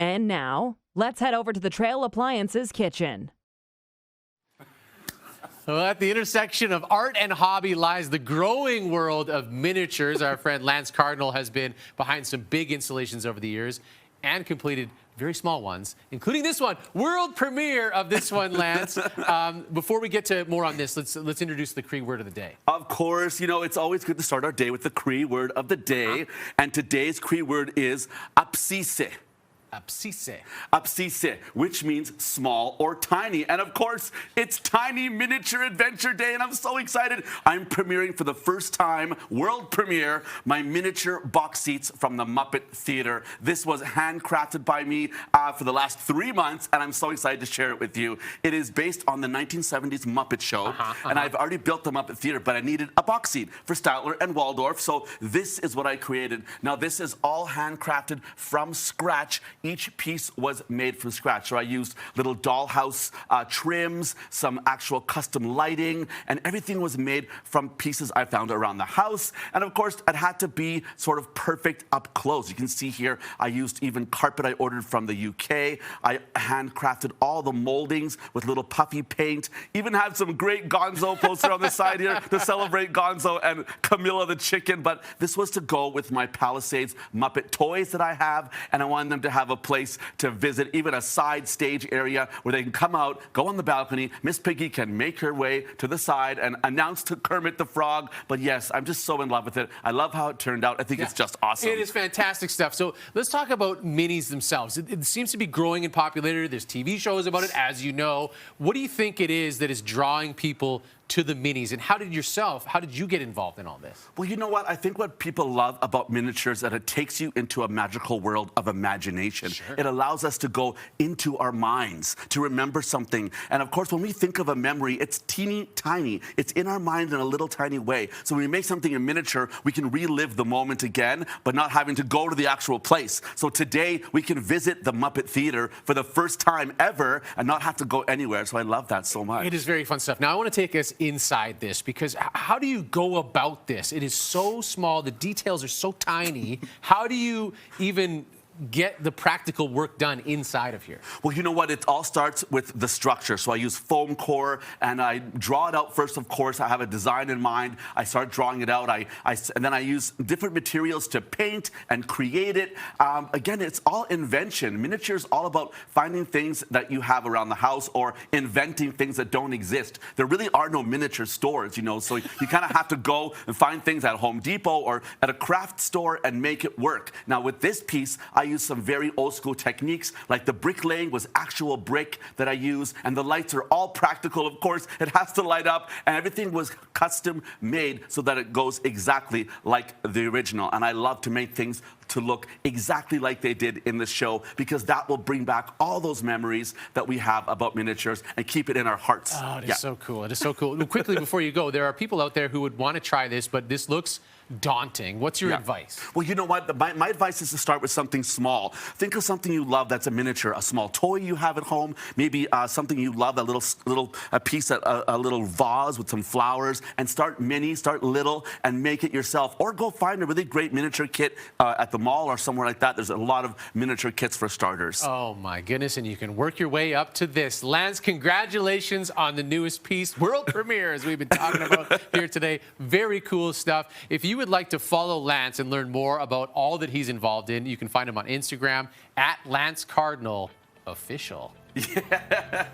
And now, let's head over to the Trail Appliances kitchen. Well, at the intersection of art and hobby lies the growing world of miniatures. Our friend Lance Cardinal has been behind some big installations over the years and completed very small ones, including this one. World premiere of this one, Lance. Before we get to more on this, let's introduce the Cree word of the day. Of course, you know, it's always good to start our day with the Cree word of the day. And today's Cree word is apsise. Apsise. Apsise, which means small or tiny. And of course, it's Tiny Miniature Adventure Day, and I'm so excited. I'm premiering for the first time, world premiere, my miniature box seats from the Muppet Theater. This was handcrafted by me for the last 3 months, and I'm so excited to share it with you. It is based on the 1970s Muppet Show, and I've already built the Muppet Theater, but I needed a box seat for Statler and Waldorf, so this is what I created. Now, this is all handcrafted from scratch. Each piece was made from scratch. So I used little dollhouse trims, some actual custom lighting, and everything was made from pieces I found around the house. And of course, it had to be sort of perfect up close. You can see here, I used even carpet I ordered from the UK. I handcrafted all the moldings with little puffy paint. Even had some great Gonzo poster on the side here to celebrate Gonzo and Camilla the chicken. But this was to go with my Palisades Muppet toys that I have, and I wanted them to have a place to visit, even a side stage area where they can come out, go on the balcony. Miss Piggy can make her way to the side and announce to Kermit the Frog. But yes, I'm just so in love with it. I love how it turned out. I think it's just awesome. It is fantastic stuff. So let's talk about minis themselves. It seems to be growing in popularity. There's TV shows about it, as you know. What do you think it is that is drawing people to the minis, and how did you get involved in all this? Well, you know what? I think what people love about miniatures is that it takes you into a magical world of imagination. Sure. It allows us to go into our minds, to remember something. And of course, when we think of a memory, it's teeny tiny. It's in our mind in a little tiny way. So when we make something in miniature, we can relive the moment again, but not having to go to the actual place. So today, we can visit the Muppet Theater for the first time ever and not have to go anywhere. So I love that so much. It is very fun stuff. Now, I want to take us inside this, because how do you go about this? It is so small. The details are so tiny. How do you even get the practical work done inside of here? Well, you know what? It all starts with the structure. So I use foam core, and I draw it out first, of course. I have a design in mind. I start drawing it out. And then I use different materials to paint and create it. Again, it's all invention. Miniature is all about finding things that you have around the house or inventing things that don't exist. There really are no miniature stores, you know, so you kind of have to go and find things at Home Depot or at a craft store and make it work. Now, with this piece, I use some very old school techniques, like the bricklaying was actual brick that I use, and the lights are all practical, of course. It has to light up, and everything was custom made so that it goes exactly like the original. And I love to make things to look exactly like they did in the show, because that will bring back all those memories that we have about miniatures and keep it in our hearts. Oh, it is so cool. It is so cool. Quickly, before you go, there are people out there who would want to try this, but this looks daunting. What's your advice? Well, you know what? My advice is to start with something small. Think of something you love that's a miniature, a small toy you have at home, maybe something you love, a piece, a little vase with some flowers, and start mini, start little, and make it yourself. Or go find a really great miniature kit at the mall or somewhere like that. There's a lot of miniature kits for starters. Oh, my goodness, and you can work your way up to this. Lance, congratulations on the newest piece, world premiere, as we've been talking about here today. Very cool stuff. If you would like to follow Lance and learn more about all that he's involved in, you can find him on Instagram at Lance Cardinal Official. Yeah.